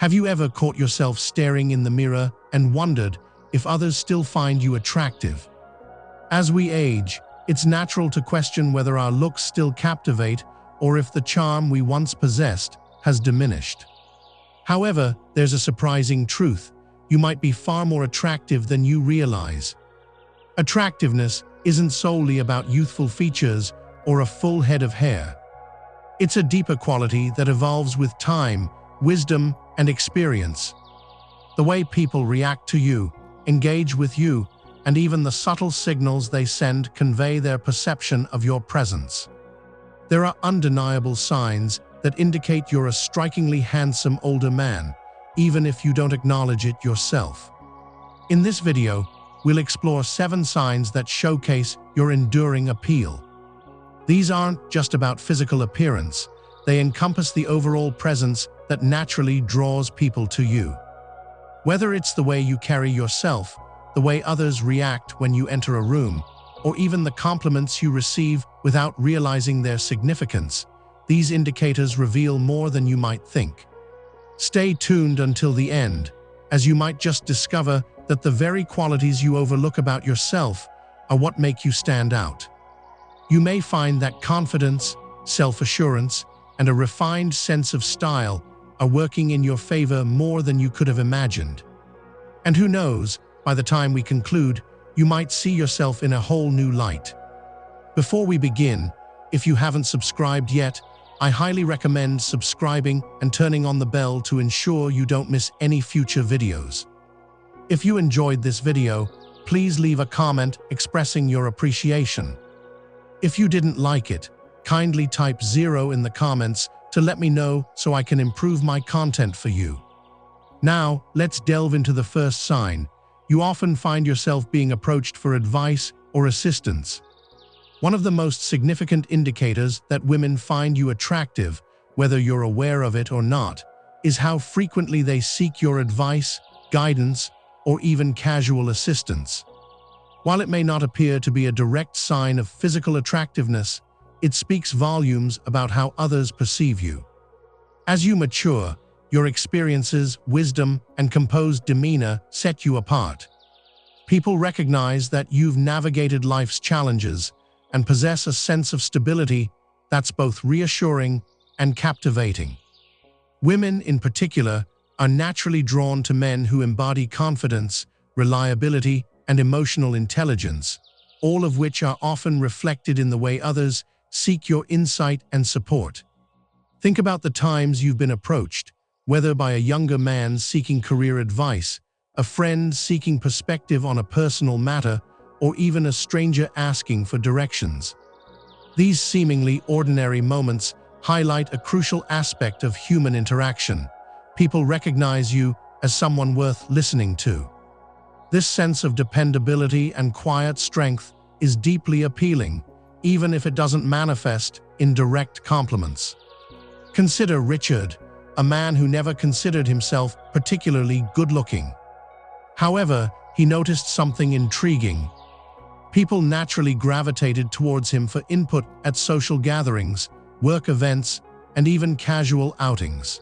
Have you ever caught yourself staring in the mirror and wondered if others still find you attractive? As we age, it's natural to question whether our looks still captivate or if the charm we once possessed has diminished. However, there's a surprising truth. You might be far more attractive than you realize. Attractiveness isn't solely about youthful features or a full head of hair. It's a deeper quality that evolves with time, wisdom, and experience. The way people react to you, engage with you, and even the subtle signals they send convey their perception of your presence. There are undeniable signs that indicate you're a strikingly handsome older man, even if you don't acknowledge it yourself. In this video, we'll explore 7 signs that showcase your enduring appeal. These aren't just about physical appearance, they encompass the overall presence that naturally draws people to you. Whether it's the way you carry yourself, the way others react when you enter a room, or even the compliments you receive without realizing their significance, these indicators reveal more than you might think. Stay tuned until the end, as you might just discover that the very qualities you overlook about yourself are what make you stand out. You may find that confidence, self-assurance, and a refined sense of style are working in your favor more than you could have imagined. And who knows, by the time we conclude, you might see yourself in a whole new light. Before we begin, if you haven't subscribed yet, I highly recommend subscribing and turning on the bell to ensure you don't miss any future videos. If you enjoyed this video, please leave a comment expressing your appreciation. If you didn't like it, kindly type 0 in the comments to let me know so I can improve my content for you. Now, let's delve into the first sign. You often find yourself being approached for advice or assistance. One of the most significant indicators that women find you attractive, whether you're aware of it or not, is how frequently they seek your advice, guidance, or even casual assistance. While it may not appear to be a direct sign of physical attractiveness, it speaks volumes about how others perceive you. As you mature, your experiences, wisdom, and composed demeanor set you apart. People recognize that you've navigated life's challenges and possess a sense of stability that's both reassuring and captivating. Women, in particular, are naturally drawn to men who embody confidence, reliability, and emotional intelligence, all of which are often reflected in the way others seek your insight and support. Think about the times you've been approached, whether by a younger man seeking career advice, a friend seeking perspective on a personal matter, or even a stranger asking for directions. These seemingly ordinary moments highlight a crucial aspect of human interaction. People recognize you as someone worth listening to. This sense of dependability and quiet strength is deeply appealing, even if it doesn't manifest in direct compliments. Consider Richard, a man who never considered himself particularly good-looking. However, he noticed something intriguing. People naturally gravitated towards him for input at social gatherings, work events, and even casual outings.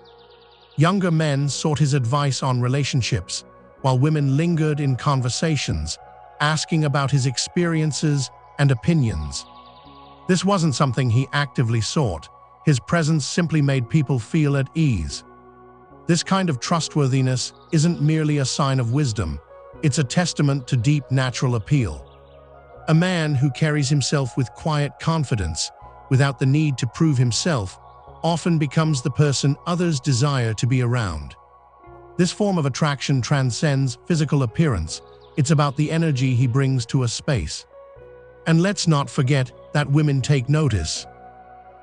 Younger men sought his advice on relationships, while women lingered in conversations, asking about his experiences and opinions. This wasn't something he actively sought. His presence simply made people feel at ease. This kind of trustworthiness isn't merely a sign of wisdom, it's a testament to deep natural appeal. A man who carries himself with quiet confidence, without the need to prove himself, often becomes the person others desire to be around. This form of attraction transcends physical appearance. It's about the energy he brings to a space. And let's not forget that women take notice.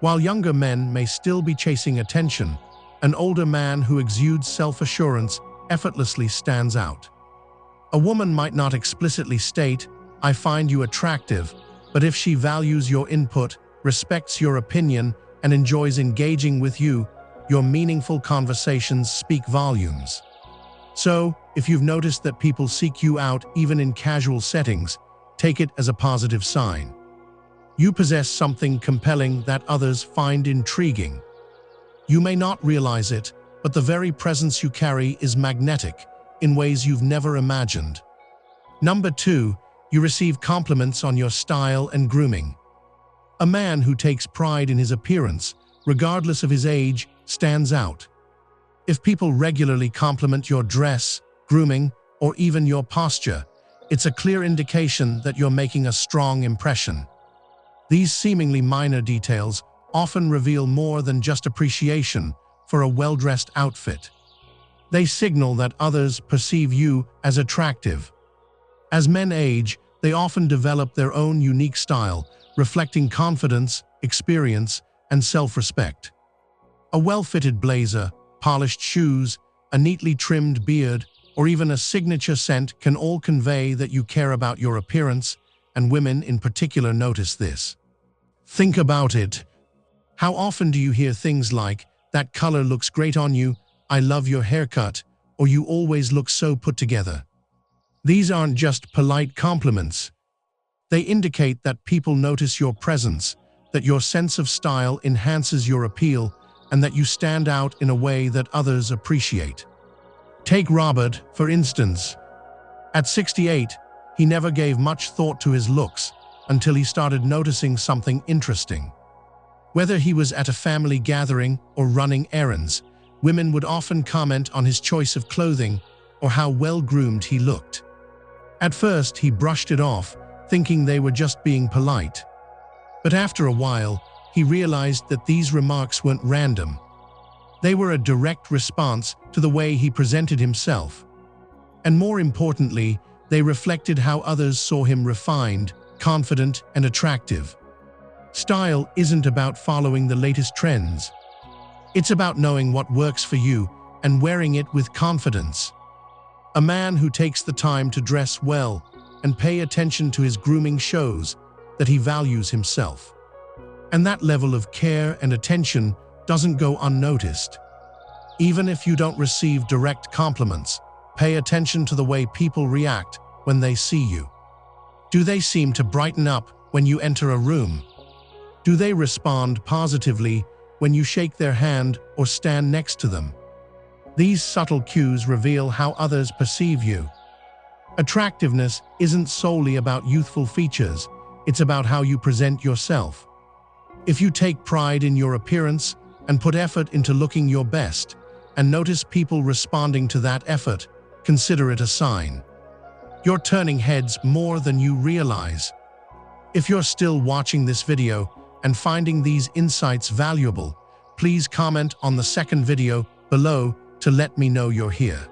While younger men may still be chasing attention, an older man who exudes self-assurance effortlessly stands out. A woman might not explicitly state, "I find you attractive," but if she values your input, respects your opinion, and enjoys engaging with you, your meaningful conversations speak volumes. So, if you've noticed that people seek you out even in casual settings, take it as a positive sign. You possess something compelling that others find intriguing. You may not realize it, but the very presence you carry is magnetic in ways you've never imagined. Number 2, you receive compliments on your style and grooming. A man who takes pride in his appearance, regardless of his age, stands out. If people regularly compliment your dress, grooming, or even your posture, it's a clear indication that you're making a strong impression. These seemingly minor details often reveal more than just appreciation for a well-dressed outfit. They signal that others perceive you as attractive. As men age, they often develop their own unique style, reflecting confidence, experience, and self-respect. A well-fitted blazer, polished shoes, a neatly trimmed beard, or even a signature scent can all convey that you care about your appearance, and women in particular notice this. Think about it. How often do you hear things like, "That color looks great on you," "I love your haircut," or "You always look so put together"? These aren't just polite compliments. They indicate that people notice your presence, that your sense of style enhances your appeal, and that you stand out in a way that others appreciate. Take Robert, for instance. At 68, he never gave much thought to his looks until he started noticing something interesting. Whether he was at a family gathering or running errands, women would often comment on his choice of clothing or how well-groomed he looked. At first, he brushed it off, thinking they were just being polite. But after a while, he realized that these remarks weren't random. They were a direct response to the way he presented himself. And more importantly, they reflected how others saw him refined, confident, and attractive. Style isn't about following the latest trends. It's about knowing what works for you and wearing it with confidence. A man who takes the time to dress well and pay attention to his grooming shows that he values himself. And that level of care and attention doesn't go unnoticed. Even if you don't receive direct compliments, pay attention to the way people react when they see you. Do they seem to brighten up when you enter a room? Do they respond positively when you shake their hand or stand next to them? These subtle cues reveal how others perceive you. Attractiveness isn't solely about youthful features, it's about how you present yourself. If you take pride in your appearance and put effort into looking your best, and notice people responding to that effort, consider it a sign. You're turning heads more than you realize. If you're still watching this video and finding these insights valuable, please comment on the second video below to let me know you're here.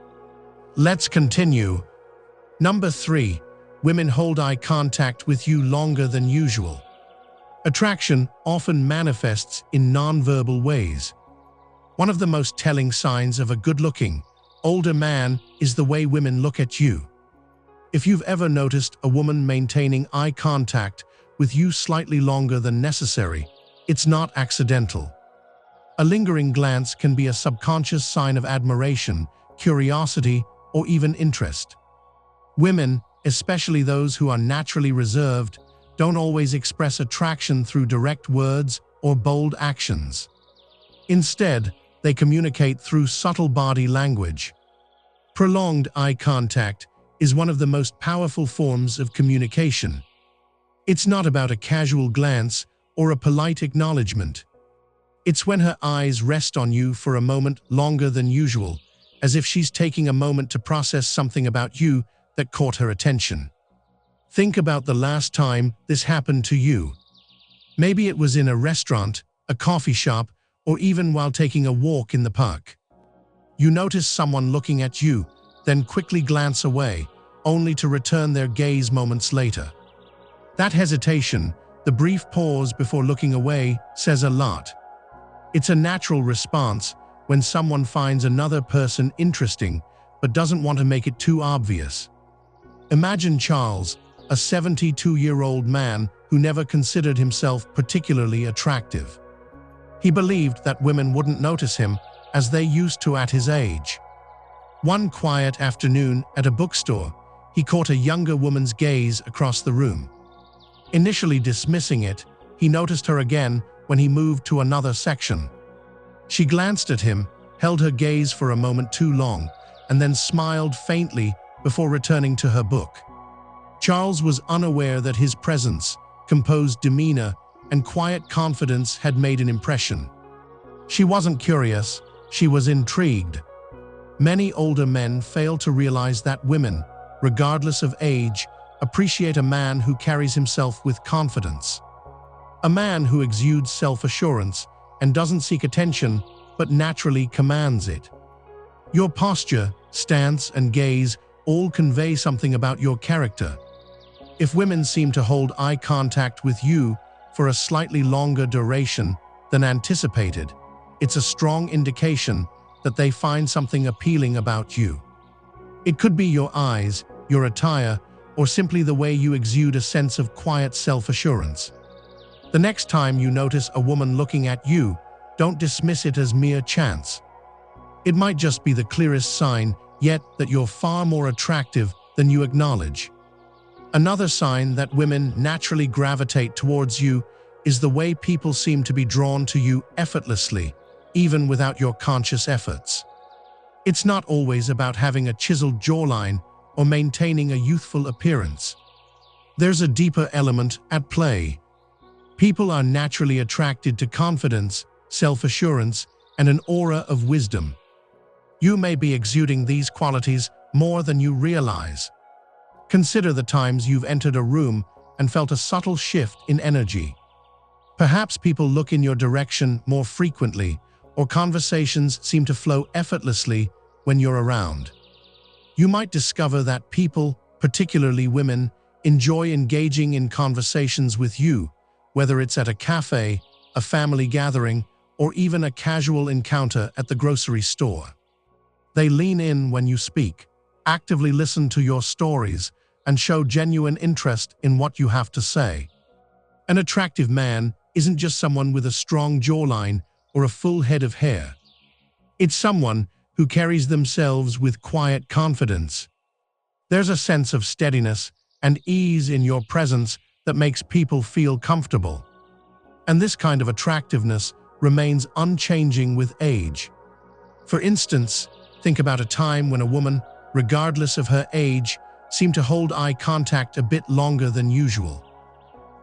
Let's continue. Number 3, women hold eye contact with you longer than usual. Attraction often manifests in non-verbal ways. One of the most telling signs of a good-looking, older man is the way women look at you. If you've ever noticed a woman maintaining eye contact with you slightly longer than necessary, it's not accidental. A lingering glance can be a subconscious sign of admiration, curiosity, or even interest. Women, especially those who are naturally reserved, don't always express attraction through direct words or bold actions. Instead, they communicate through subtle body language. Prolonged eye contact is one of the most powerful forms of communication. It's not about a casual glance or a polite acknowledgement. It's when her eyes rest on you for a moment longer than usual, as if she's taking a moment to process something about you that caught her attention. Think about the last time this happened to you. Maybe it was in a restaurant, a coffee shop, or even while taking a walk in the park. You notice someone looking at you, then quickly glance away, only to return their gaze moments later. That hesitation, the brief pause before looking away, says a lot. It's a natural response when someone finds another person interesting but doesn't want to make it too obvious. Imagine Charles, a 72-year-old man who never considered himself particularly attractive. He believed that women wouldn't notice him as they used to at his age. One quiet afternoon at a bookstore, he caught a younger woman's gaze across the room. Initially dismissing it, he noticed her again when he moved to another section. She glanced at him, held her gaze for a moment too long, and then smiled faintly before returning to her book. Charles was unaware that his presence, composed demeanor, and quiet confidence had made an impression. She wasn't curious, she was intrigued. Many older men fail to realize that women, regardless of age, appreciate a man who carries himself with confidence. A man who exudes self-assurance and doesn't seek attention, but naturally commands it. Your posture, stance, and gaze all convey something about your character. If women seem to hold eye contact with you for a slightly longer duration than anticipated, it's a strong indication that they find something appealing about you. It could be your eyes, your attire, or simply the way you exude a sense of quiet self-assurance. The next time you notice a woman looking at you, don't dismiss it as mere chance. It might just be the clearest sign yet that you're far more attractive than you acknowledge. Another sign that women naturally gravitate towards you is the way people seem to be drawn to you effortlessly, even without your conscious efforts. It's not always about having a chiseled jawline or maintaining a youthful appearance. There's a deeper element at play. People are naturally attracted to confidence, self-assurance, and an aura of wisdom. You may be exuding these qualities more than you realize. Consider the times you've entered a room and felt a subtle shift in energy. Perhaps people look in your direction more frequently, or conversations seem to flow effortlessly when you're around. You might discover that people, particularly women, enjoy engaging in conversations with you, whether it's at a cafe, a family gathering, or even a casual encounter at the grocery store. They lean in when you speak, actively listen to your stories, and show genuine interest in what you have to say. An attractive man isn't just someone with a strong jawline or a full head of hair. It's someone who carries themselves with quiet confidence. There's a sense of steadiness and ease in your presence that makes people feel comfortable. And this kind of attractiveness remains unchanging with age. For instance, think about a time when a woman, regardless of her age, seemed to hold eye contact a bit longer than usual.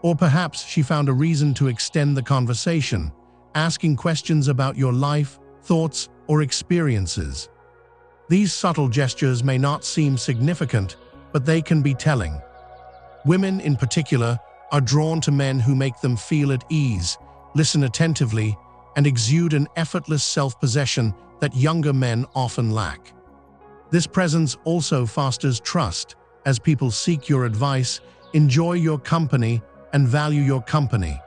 Or perhaps she found a reason to extend the conversation, asking questions about your life, thoughts, or experiences. These subtle gestures may not seem significant, but they can be telling. Women, in particular, are drawn to men who make them feel at ease, listen attentively, and exude an effortless self-possession that younger men often lack. This presence also fosters trust, as people seek your advice, enjoy your company, and value your company.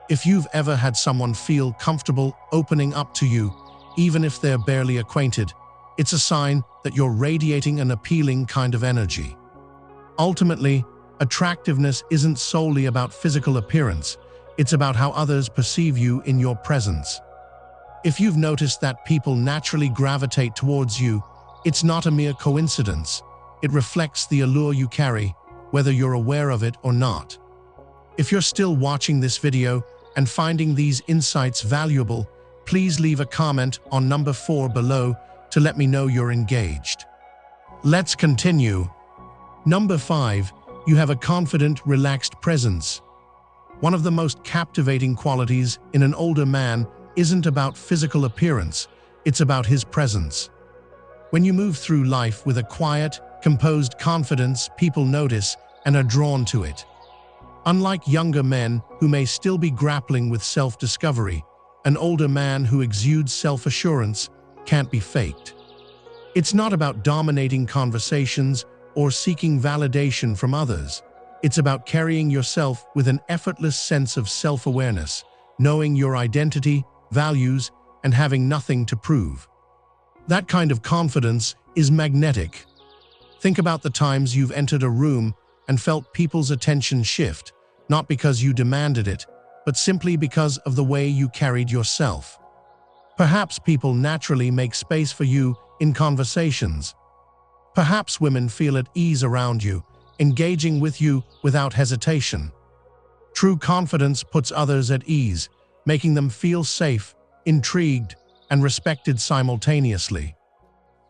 If you've ever had someone feel comfortable opening up to you, even if they're barely acquainted, it's a sign that you're radiating an appealing kind of energy. Ultimately, attractiveness isn't solely about physical appearance, it's about how others perceive you in your presence. If you've noticed that people naturally gravitate towards you, it's not a mere coincidence. It reflects the allure you carry, whether you're aware of it or not. If you're still watching this video and finding these insights valuable, please leave a comment on number 4 below to let me know you're engaged. Let's continue. Number 5, you have a confident, relaxed presence. One of the most captivating qualities in an older man isn't about physical appearance, it's about his presence. When you move through life with a quiet, composed confidence, people notice and are drawn to it. Unlike younger men who may still be grappling with self-discovery, an older man who exudes self-assurance can't be faked. It's not about dominating conversations or seeking validation from others. It's about carrying yourself with an effortless sense of self-awareness, knowing your identity, values, and having nothing to prove. That kind of confidence is magnetic. Think about the times you've entered a room and felt people's attention shift, not because you demanded it, but simply because of the way you carried yourself. Perhaps people naturally make space for you in conversations. Perhaps women feel at ease around you, engaging with you without hesitation. True confidence puts others at ease, making them feel safe, intrigued, and respected simultaneously.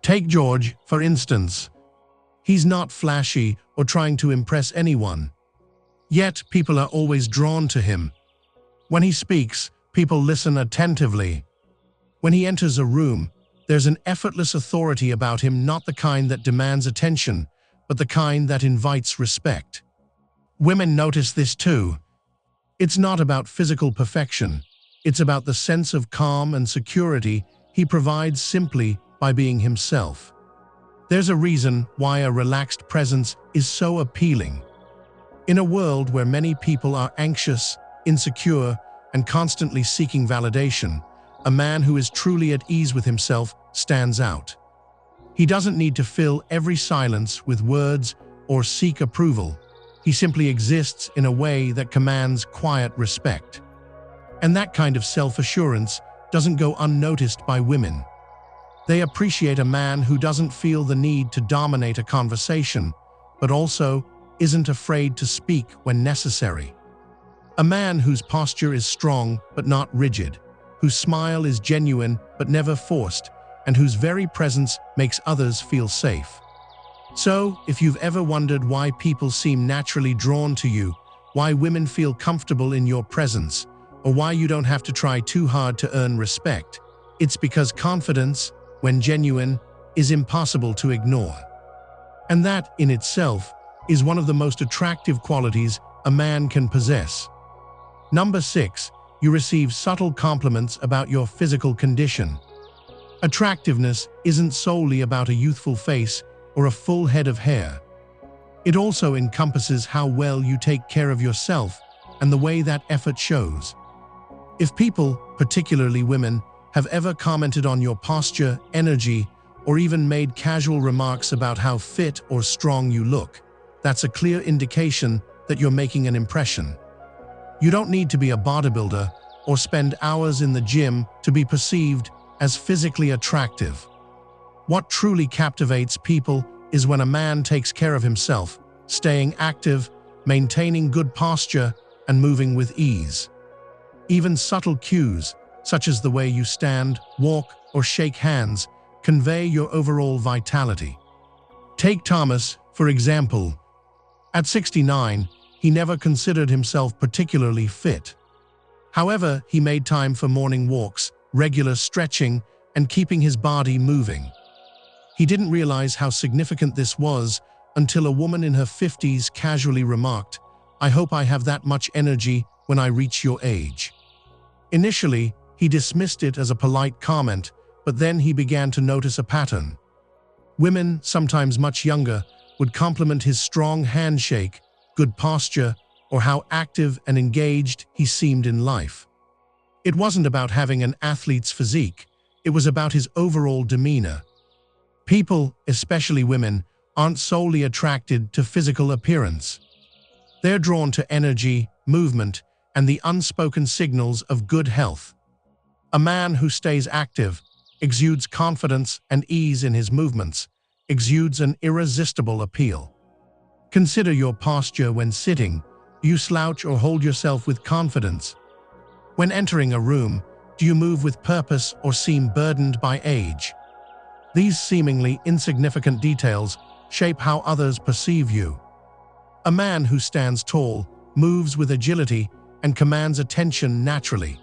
Take George, for instance. He's not flashy or trying to impress anyone. Yet, people are always drawn to him. When he speaks, people listen attentively. When he enters a room, there's an effortless authority about him, not the kind that demands attention, but the kind that invites respect. Women notice this too. It's not about physical perfection. It's about the sense of calm and security he provides simply by being himself. There's a reason why a relaxed presence is so appealing. In a world where many people are anxious, insecure, and constantly seeking validation, a man who is truly at ease with himself stands out. He doesn't need to fill every silence with words or seek approval. He simply exists in a way that commands quiet respect. And that kind of self-assurance doesn't go unnoticed by women. They appreciate a man who doesn't feel the need to dominate a conversation, but also isn't afraid to speak when necessary. A man whose posture is strong but not rigid, whose smile is genuine but never forced, and whose very presence makes others feel safe. So, if you've ever wondered why people seem naturally drawn to you, why women feel comfortable in your presence, or why you don't have to try too hard to earn respect, it's because confidence, when genuine, is impossible to ignore. And that, in itself, is one of the most attractive qualities a man can possess. Number 6, you receive subtle compliments about your physical condition. Attractiveness isn't solely about a youthful face or a full head of hair. It also encompasses how well you take care of yourself and the way that effort shows. If people, particularly women, have ever commented on your posture, energy, or even made casual remarks about how fit or strong you look, that's a clear indication that you're making an impression. You don't need to be a bodybuilder or spend hours in the gym to be perceived as physically attractive. What truly captivates people is when a man takes care of himself, staying active, maintaining good posture, and moving with ease. Even subtle cues, such as the way you stand, walk, or shake hands, convey your overall vitality. Take Thomas, for example. At 69, he never considered himself particularly fit. However, he made time for morning walks, regular stretching, and keeping his body moving. He didn't realize how significant this was until a woman in her 50s casually remarked, "I hope I have that much energy when I reach your age." Initially, he dismissed it as a polite comment, but then he began to notice a pattern. Women, sometimes much younger, would compliment his strong handshake, good posture, or how active and engaged he seemed in life. It wasn't about having an athlete's physique, it was about his overall demeanor. People, especially women, aren't solely attracted to physical appearance. They're drawn to energy, movement, and the unspoken signals of good health. A man who stays active, exudes confidence and ease in his movements, exudes an irresistible appeal. Consider your posture when sitting. Do you slouch or hold yourself with confidence? When entering a room, do you move with purpose or seem burdened by age? These seemingly insignificant details shape how others perceive you. A man who stands tall, moves with agility, and commands attention naturally.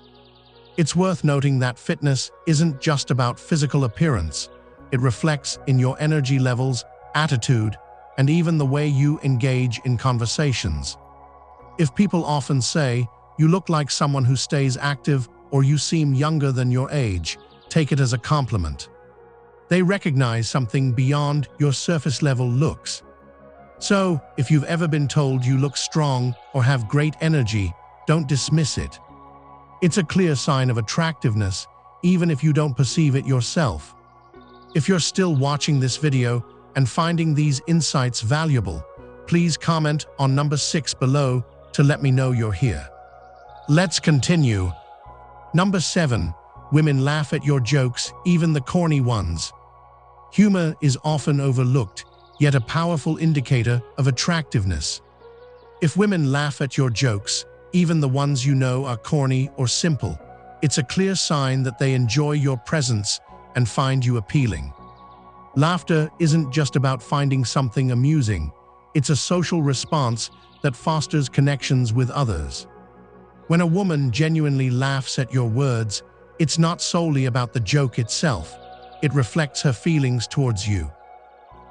It's worth noting that fitness isn't just about physical appearance. It reflects in your energy levels, attitude, and even the way you engage in conversations. If people often say, "You look like someone who stays active," or "You seem younger than your age," take it as a compliment. They recognize something beyond your surface-level looks. So, if you've ever been told you look strong or have great energy, don't dismiss it. It's a clear sign of attractiveness, even if you don't perceive it yourself. If you're still watching this video and finding these insights valuable, please comment on number 6 below to let me know you're here. Let's continue. Number 7. Women laugh at your jokes, even the corny ones. Humor is often overlooked, yet a powerful indicator of attractiveness. If women laugh at your jokes, even the ones you know are corny or simple, It's a clear sign that they enjoy your presence and find you appealing. Laughter isn't just about finding something amusing. It's a social response that fosters connections with others. When a woman genuinely laughs at your words, it's not solely about the joke itself. It reflects her feelings towards you.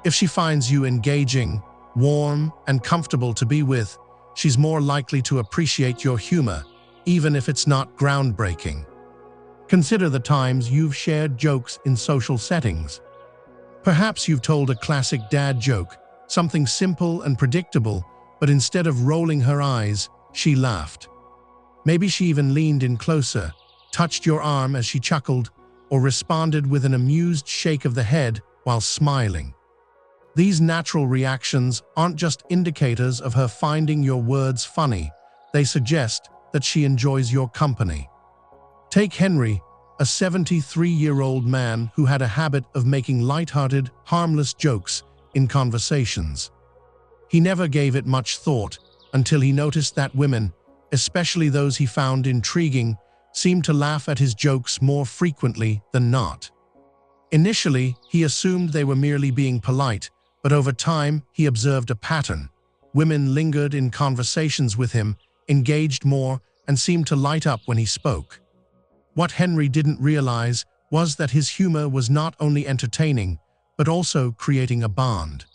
If she finds you engaging, warm, and comfortable to be with, she's more likely to appreciate your humor, even if it's not groundbreaking. Consider the times you've shared jokes in social settings. Perhaps you've told a classic dad joke, something simple and predictable, but instead of rolling her eyes, she laughed. Maybe she even leaned in closer, touched your arm as she chuckled, or responded with an amused shake of the head while smiling. These natural reactions aren't just indicators of her finding your words funny, they suggest that she enjoys your company. Take Henry, a 73-year-old man who had a habit of making light-hearted, harmless jokes in conversations. He never gave it much thought until he noticed that women, especially those he found intriguing, seemed to laugh at his jokes more frequently than not. Initially, he assumed they were merely being polite, but over time, he observed a pattern. Women lingered in conversations with him, engaged more, and seemed to light up when he spoke. What Henry didn't realize was that his humor was not only entertaining, but also creating a bond.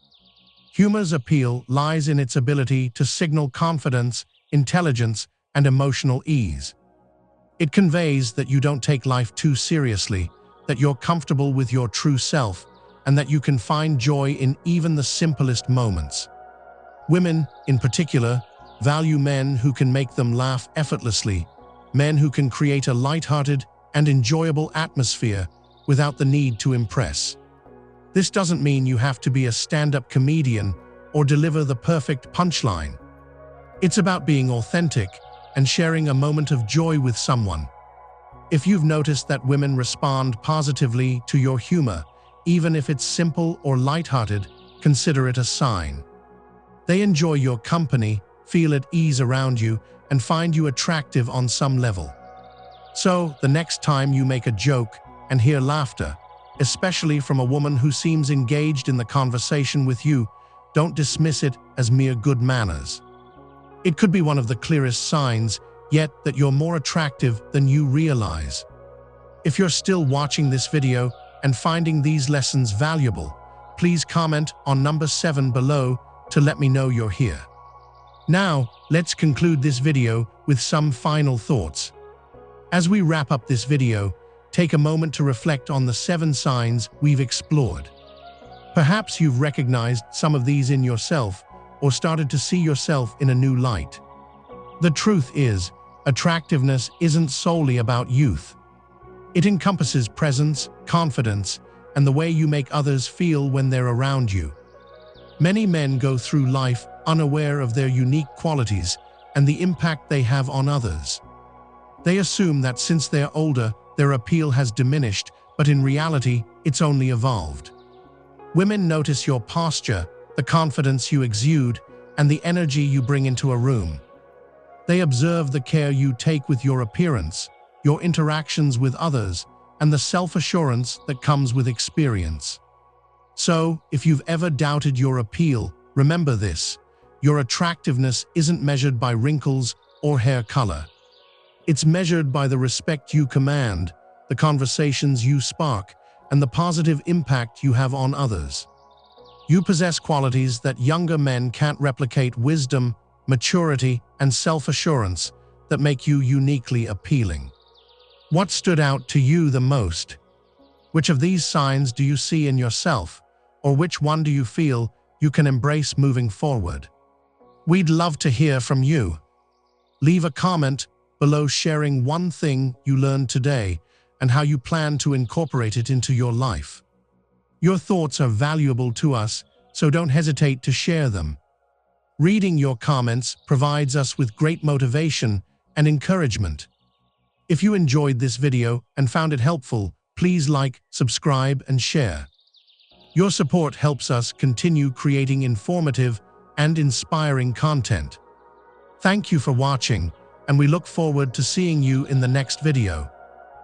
Humor's appeal lies in its ability to signal confidence, intelligence, and emotional ease. It conveys that you don't take life too seriously, that you're comfortable with your true self, and that you can find joy in even the simplest moments. Women, in particular, value men who can make them laugh effortlessly, men who can create a light-hearted and enjoyable atmosphere without the need to impress. This doesn't mean you have to be a stand-up comedian or deliver the perfect punchline. It's about being authentic and sharing a moment of joy with someone. If you've noticed that women respond positively to your humor, even if it's simple or lighthearted, consider it a sign. They enjoy your company, feel at ease around you, and find you attractive on some level. So, the next time you make a joke and hear laughter, especially from a woman who seems engaged in the conversation with you, don't dismiss it as mere good manners. It could be one of the clearest signs, yet, that you're more attractive than you realize. If you're still watching this video and finding these lessons valuable, please comment on number 7 below to let me know you're here. Now, let's conclude this video with some final thoughts. As we wrap up this video, take a moment to reflect on the 7 signs we've explored. Perhaps you've recognized some of these in yourself or started to see yourself in a new light. The truth is, attractiveness isn't solely about youth. It encompasses presence, confidence, and the way you make others feel when they're around you. Many men go through life unaware of their unique qualities and the impact they have on others. They assume that since they're older, their appeal has diminished, but in reality, it's only evolved. Women notice your posture, the confidence you exude, and the energy you bring into a room. They observe the care you take with your appearance, your interactions with others, and the self-assurance that comes with experience. So, if you've ever doubted your appeal, remember this: your attractiveness isn't measured by wrinkles or hair color. It's measured by the respect you command, the conversations you spark, and the positive impact you have on others. You possess qualities that younger men can't replicate: wisdom, maturity, and self-assurance that make you uniquely appealing. What stood out to you the most? Which of these signs do you see in yourself, or which one do you feel you can embrace moving forward? We'd love to hear from you. Leave a comment below sharing one thing you learned today and how you plan to incorporate it into your life. Your thoughts are valuable to us, so don't hesitate to share them. Reading your comments provides us with great motivation and encouragement. If you enjoyed this video and found it helpful, please like, subscribe, and share. Your support helps us continue creating informative and inspiring content. Thank you for watching, and we look forward to seeing you in the next video.